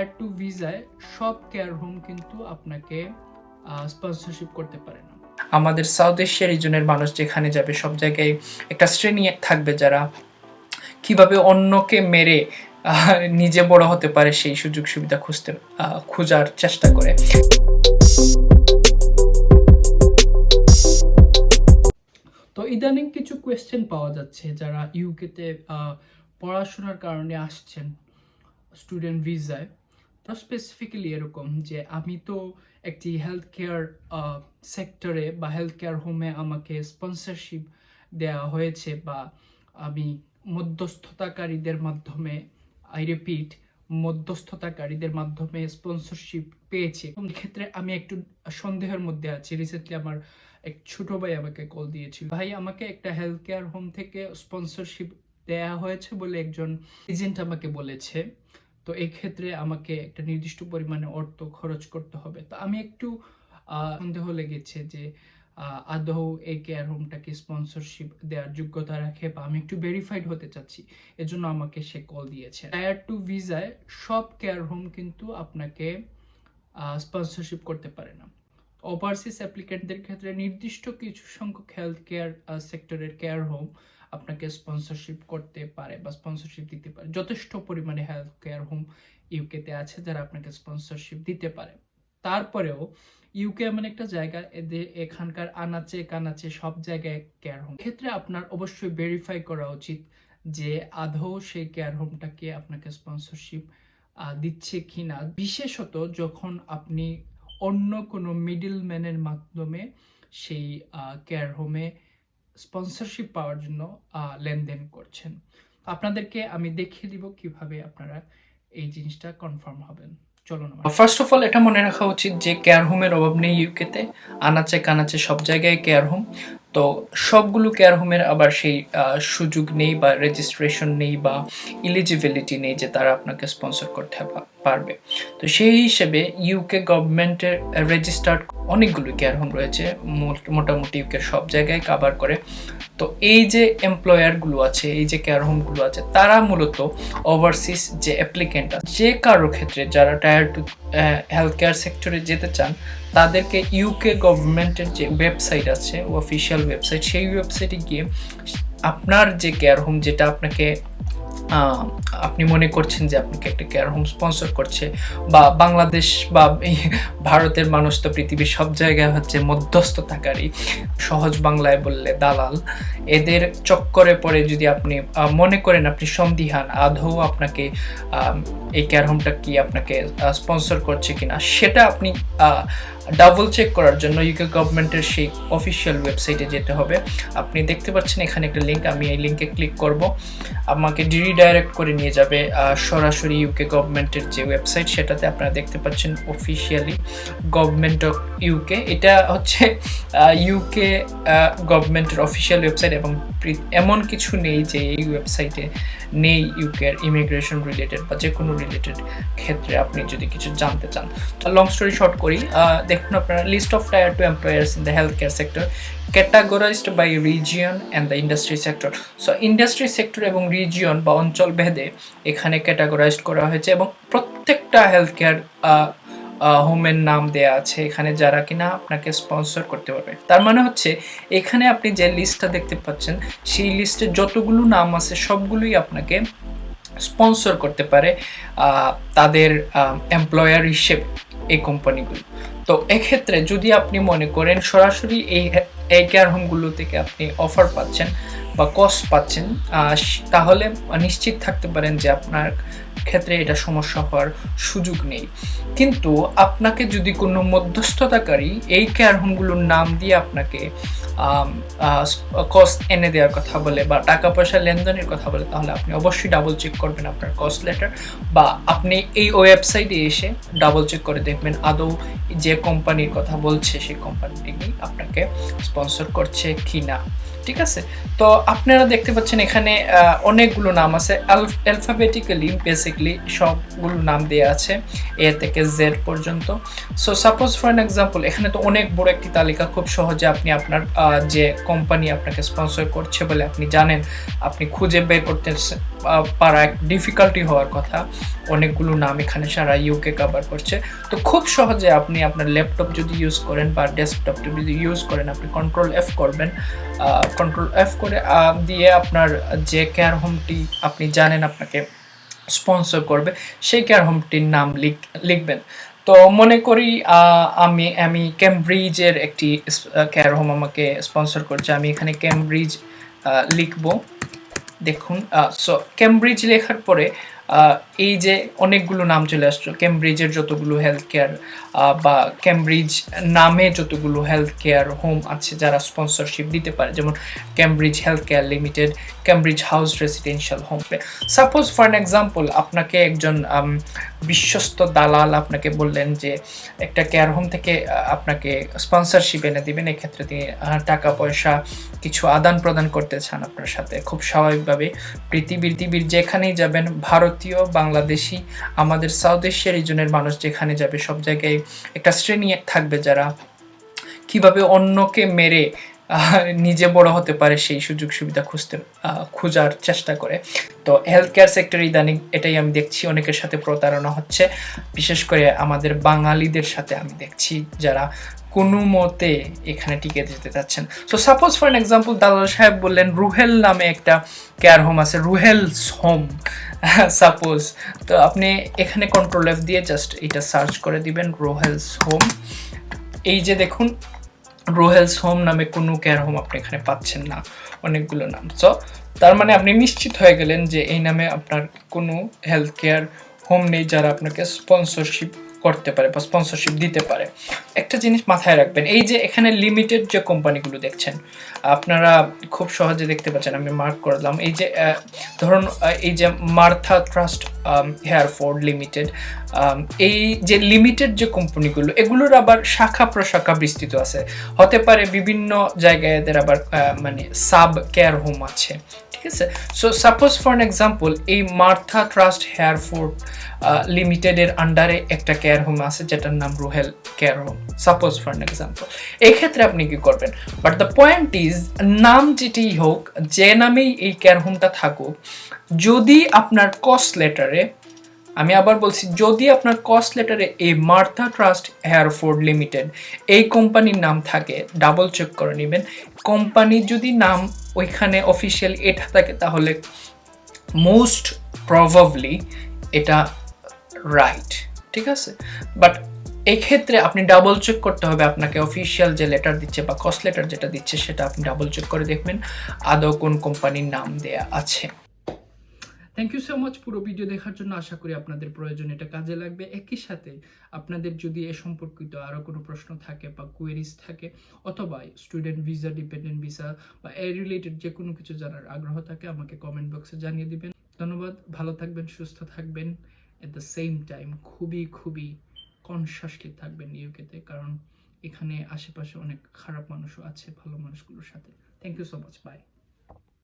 Tyre 2 ভিসায় সব care home কিন্তু আপনাকে স্পন্সরশিপ করতে পারে না। আমাদের সাউথ এশিয়া রিজনের মানুষ যেখানে যাবে সব জায়গায় একটা শ্রেণী থাকবে যারা কিভাবে অন্যকে মেরে নিজে বড় হতে পারে সেই সুযোগ সুবিধা খোঁজার চেষ্টা করে। তো ইদানিং কিছু কোয়েশ্চেন পাওয়া যাচ্ছে যারা ইউকেতে পড়াশোনার কারণে আসছেন স্টুডেন্ট ভিসায়। তো স্পেসিফিক্যালি এরকম যে আমি তো একটি হেলথ কেয়ার সেক্টরে বা হেলথ কেয়ার হোমে আমাকে স্পন্সরশিপ দেওয়া হয়েছে বা আমি মধ্যস্থতাকারীদের মাধ্যমে মধ্যস্থতাকারীদের মাধ্যমে স্পন্সরশিপ পেয়েছি। ক্ষেত্রে আমি একটু সন্দেহের মধ্যে আছি। রিসেন্টলি আমার এক ছোট ভাই আমাকে কল দিয়েছিল, ভাই আমাকে একটা হেলথ কেয়ার হোম থেকে স্পন্সরশিপ দেয়া হয়েছে বলে একজন এজেন্ট আমাকে বলেছে, তো এই ক্ষেত্রে আমাকে একটা নির্দিষ্ট পরিমাণে অর্থ খরচ করতে হবে। তো আমি একটু সন্দেহ লেগেছে যে আদৌ এই কেয়ার হোমটা কি স্পন্সরশিপ দেওয়ার যোগ্যতা রাখে, বা আমি একটু ভেরিফাইড হতে চাচ্ছি, এজন্য আমাকে সে কল দিয়েছে। টায়ার 2 ভিসায় সব কেয়ার হোম কিন্তু আপনাকে স্পন্সরশিপ করতে পারে না। ওভারসিজ অ্যাপ্লিকেন্টদের ক্ষেত্রে নির্দিষ্ট কিছু সংখ্যক হেলথ কেয়ার সেক্টরের কেয়ার হোম আপনাকে স্পন্সরশিপ করতে পারে বা স্পন্সরশিপ দিতে পারে। যথেষ্ট পরিমাণে হেলথ কেয়ার হোম ইউকেতে আছে যারা আপনাকে স্পন্সরশিপ দিতে পারে। তারপরেও ইউকে এমন একটা জায়গা, এদের এখানকার আনাচে কানাচে সব জায়গায় কেয়ার হোম ক্ষেত্রে আপনার অবশ্যই ভেরিফাই করা উচিত যে আদৌ সেই কেয়ার হোমটাকে আপনাকে স্পন্সরশিপ দিচ্ছে কিনা, বিশেষত যখন আপনি অন্য কোনো মিডল ম্যানের মাধ্যমে সেই কেয়ার হোমে স্পন্সরশিপ পাওয়ার জন্য লেনদেন করছেন। আপনাদেরকে আমি দেখিয়ে দিব কিভাবে আপনারা এই জিনিসটা কনফার্ম হবেন। চলুন। ফার্স্ট অফ অল এটা মনে রাখা উচিত যে কেয়ার হোমের অভাব নেই ইউকেতে, আনাচে কানাচে সব জায়গায় কেয়ার হোম। তো সবগুলো কেয়ার হোমের আবার সেই সুযোগ নেই বা রেজিস্ট্রেশন নেই বা এলিজিবিলিটি নেই যে তারা আপনাকে স্পন্সর করতে পারবে। তো সেই হিসেবে ইউকে গভর্নমেন্টের রেজিস্টার্ড অনেকগুলো কেয়ার হোম রয়েছে, মোটামুটি ইউকের সব জায়গায় কভার করে। তো এই যে এমপ্লয়ারগুলো আছে, এই যে কেয়ার হোমগুলো আছে, তারা মূলত ওভারসিজ যে অ্যাপ্লিকেন্ট আছে, যে কারোর ক্ষেত্রে যারা টায়ার 2 হেলথ কেয়ার সেক্টরে যেতে চান, তাদেরকে ইউকে গভর্নমেন্টের যে ওয়েবসাইট আছে, অফিসিয়াল ওয়েবসাইট, সেই ওয়েবসাইটে গিয়ে আপনার যে কেয়ার হোম যেটা আপনাকে আপনি মনে করছেন যে আপনাকে একটা কেয়ার হোম স্পন্সর করছে, বা বাংলাদেশ বা ভারতের মানুষ তো পৃথিবীর সব জায়গায় হচ্ছে মধ্যস্থতাকারী, সহজ বাংলায় বললে দালাল, এদের চক্করে পড়ে যদি আপনি মনে করেন আপনি সন্দিহান আদৌ আপনাকে এই কেয়ার হোমটা কি আপনাকে স্পন্সর করছে কিনা, সেটা আপনি ডাবল চেক করার জন্য ইউকে গভর্নমেন্টের সেই অফিসিয়াল ওয়েবসাইটে যেতে হবে। আপনি দেখতে পাচ্ছেন এখানে একটা লিঙ্ক, আমি এই লিঙ্কে ক্লিক করব, আমাকে রিডাইরেক্ট করে নিয়ে যাবে সরাসরি ইউকে গভর্নমেন্টের যে ওয়েবসাইট, সেটাতে আপনারা দেখতে পাচ্ছেন অফিসিয়ালি গভর্নমেন্ট অফ ইউকে। এটা হচ্ছে ইউকে গভর্নমেন্টের অফিসিয়াল ওয়েবসাইট, এবং এমন কিছু নেই যে এই ওয়েবসাইটে নেই ইউকের ইমিগ্রেশন রিলেটেড বা যে কোনো রিলেটেড ক্ষেত্রে আপনি যদি কিছু জানতে চান। তো লং স্টোরি শর্ট করি, দেখুন আপনারা list of tier 2 employers in the health care sector categorized by region and the industry sector. So industry sector এবং রিজিয়ন বা অঞ্চল ভেদে এখানে ক্যাটাগরাইজড করা হয়েছে, এবং প্রত্যেকটা হেলথ কেয়ার হোমের নাম দেয়া আছে এখানে যারা কিনা আপনাকে স্পন্সর করতে পারবে। তার মানে হচ্ছে এখানে আপনি যে লিস্টটা দেখতে পাচ্ছেন, সেই লিস্টে যতগুলো নাম আছে সবগুলোই আপনাকে স্পন্সর করতে পারে তাদের এমপ্লয়ার হিসেবে এই কোম্পানিগুলো। তো এক্ষেত্রে যদি আপনি মনে করেন সরাসরি এই কেয়ার হোমগুলো থেকে আপনি অফার পাচ্ছেন বা কস্ট পাচ্ছেন, তাহলে নিশ্চিত থাকতে পারেন যে আপনার ক্ষেত্রে এটা সমস্যা হওয়ার সুযোগ নেই। কিন্তু আপনাকে যদি কোনো মধ্যস্থতাকারী এই কেয়ার হোমগুলোর নাম দিয়ে আপনাকে কস্ট এনে দেওয়ার কথা বলে বা টাকা পয়সা লেনদেনের কথা বলে, তাহলে আপনি অবশ্যই ডাবল চেক করবেন আপনার কস্ট লেটার, বা আপনি এই ওয়েবসাইটে এসে ডাবল চেক করে দেখবেন আদৌ যে কোম্পানির কথা বলছে সেই কোম্পানিটি আপনাকে স্পন্সর করছে কি না। ঠিক আছে। তো আপনারা দেখতে পাচ্ছেন এখানে অনেকগুলো নাম আছে, অ্যালফাবেটিক্যালি বেসিকলি সবগুলো নাম দেওয়া আছে এ থেকে জেড পর্যন্ত। So suppose for an example, এখানে তো অনেক বড় একটি তালিকা, খুব সহজে আপনি আপনার যে কোম্পানি আপনাকে স্পন্সর করছে বলে আপনি জানেন, আপনি খুঁজে বের করতে পারা এক ডিফিকাল্টি হওয়ার কথা। অনেকগুলো নাম এখানে সারা ইউকে কভার করছে। তো খুব সহজে আপনি আপনার ল্যাপটপ যদি ইউজ করেন বা ডেস্কটপ যদি ইউজ করেন, আপনি কন্ট্রোল এফ করবেন, কন্ট্রোল এফ করে দিয়ে আপনার যে কেয়ার হোমটি আপনি জানেন আপনাকে স্পন্সর করবে সেই কেয়ার হোমটির নাম লিখবেন। তো মনে করি আমি ক্যামব্রিজের একটি কেয়ার হোম আমাকে স্পন্সর করছে, আমি এখানে ক্যামব্রিজ লিখব। দেখুন, সো ক্যামব্রিজ লেখার পরে এই যে অনেকগুলো নাম চলে আসছে, ক্যামব্রিজের যতগুলো হেলথ কেয়ার বা ক্যামব্রিজ নামে যতগুলো হেলথ কেয়ার হোম আছে যারা স্পন্সরশিপ দিতে পারে, যেমন Cambridge health care limited, Cambridge house residential home. Suppose for an example, আপনাকে একজন বিশ্বস্ত দালাল আপনাকে বললেন যে একটা কেয়ার হোম থেকে আপনাকে স্পন্সরশিপ এনে দিবেন, এক্ষেত্রে তিনি টাকা পয়সা কিছু আদান প্রদান করতে চান আপনার সাথে। খুব স্বাভাবিকভাবে পৃথিবীর যেখানেই যাবেন, ভারতীয়, বাংলাদেশি, আমাদের সাউথ এশিয়া রিজনের মানুষ যেখানে যাবে সব জায়গায় একটা শ্রেণী থাকবে যারা কিভাবে অন্যকে মেরে নিজে বড় হতে পারে সেই সুযোগ সুবিধা খোঁজার চেষ্টা করে। তো হেলথ কেয়ার সেক্টরে ইদানিং এটাই আমি দেখছি, অনেকের সাথে প্রতারণা হচ্ছে, বিশেষ করে আমাদের বাঙালিদের সাথে আমি দেখছি যারা কোনো মতে এখানে টিকে যেতে চাচ্ছেন। So suppose for an example, দালাল সাহেব বললেন রুহেল নামে একটা কেয়ার হোম আছে, রুহেলস হোম সাপোজ। তো আপনি এখানে কন্ট্রোল এফ দিয়ে জাস্ট এটা সার্চ করে দিবেন, রুহেলস হোম। এই যে দেখুন, রুহেলস হোম নামে কোনো কেয়ার হোম আপনি এখানে পাচ্ছেন না, অনেকগুলো নাম। সো তার মানে আপনি নিশ্চিত হয়ে গেলেন যে এই নামে আপনার কোনো হেলথ কেয়ার হোম নেই যারা আপনাকে স্পন্সরশিপ করতে পারে বা স্পন্সরশিপ দিতে পারে। একটা জিনিস মাথায় রাখবেন, এই যে এখানে লিমিটেড যে কোম্পানিগুলো দেখছেন, আপনারা খুব সহজে দেখতে পাচ্ছেন, আমি মার্ক করলাম। এই যে ধরুন এই যে মার্থা ট্রাস্ট হেয়ারফোর্ড লিমিটেড, এই যে লিমিটেড যে কোম্পানিগুলো, এগুলোর আবার শাখা প্রশাখা বিস্তৃত আছে, হতে পারে বিভিন্ন জায়গায় এদের আবার মানে সাব কেয়ার হোম আছে, ঠিক আছে। So suppose for an example, এই মার্থা ট্রাস্ট হেয়ারফোর্ড লিমিটেডের আন্ডারে একটা কেয়ার হোম আছে যেটার নাম রুহেল care home, suppose for an example. এই ক্ষেত্রে আপনি কি করবেন, বাট দ্য পয়েন্ট ইজ, নাম যেটাই হোক, যে নামেই এই কেয়ার হোমটা থাকুক, যদি আপনার কস্ট লেটারে, আমি আবার বলছি, যদি আপনার কস্ট লেটারে এই মার্থা ট্রাস্ট হেয়ারফোর্ড লিমিটেড এই কোম্পানির নাম থাকে, ডাবল চেক করে নেবেন। কোম্পানির যদি নাম ওইখানে অফিসিয়াল এটা থাকে, তাহলে মোস্ট প্রবাবলি এটা রাইট, ঠিক আছে। বাট এই ক্ষেত্রে আপনি ডাবল চেক করতে হবে, আপনাকে অফিসিয়াল যে লেটার দিচ্ছে বা কস্ট লেটার যেটা দিচ্ছে সেটা আপনি ডাবল চেক করে দেখবেন আদৌ কোন কোম্পানির নাম দেয়া আছে। থ্যাংক ইউ সো মাচ পুরো ভিডিও দেখার জন্য। আশা করি আপনাদের প্রয়োজন এটা কাজে লাগবে। একই সাথে আপনাদের যদি এ সম্পর্কিত আরও কোনো প্রশ্ন থাকে বা কোয়েরিজ থাকে, অথবা স্টুডেন্ট ভিসা, ডিপেন্ডেন্ট ভিসা বা এ রিলেটেড যে কোনো কিছু জানার আগ্রহ থাকে, আমাকে কমেন্ট বক্সে জানিয়ে দিবেন। ধন্যবাদ, ভালো থাকবেন, সুস্থ থাকবেন। এট দ্য সেম টাইম খুবই কনসাসলি থাকবেন ইউকেতে, কারণ এখানে আশেপাশে অনেক খারাপ মানুষও আছে ভালো মানুষগুলোর সাথে। Thank you so much, by.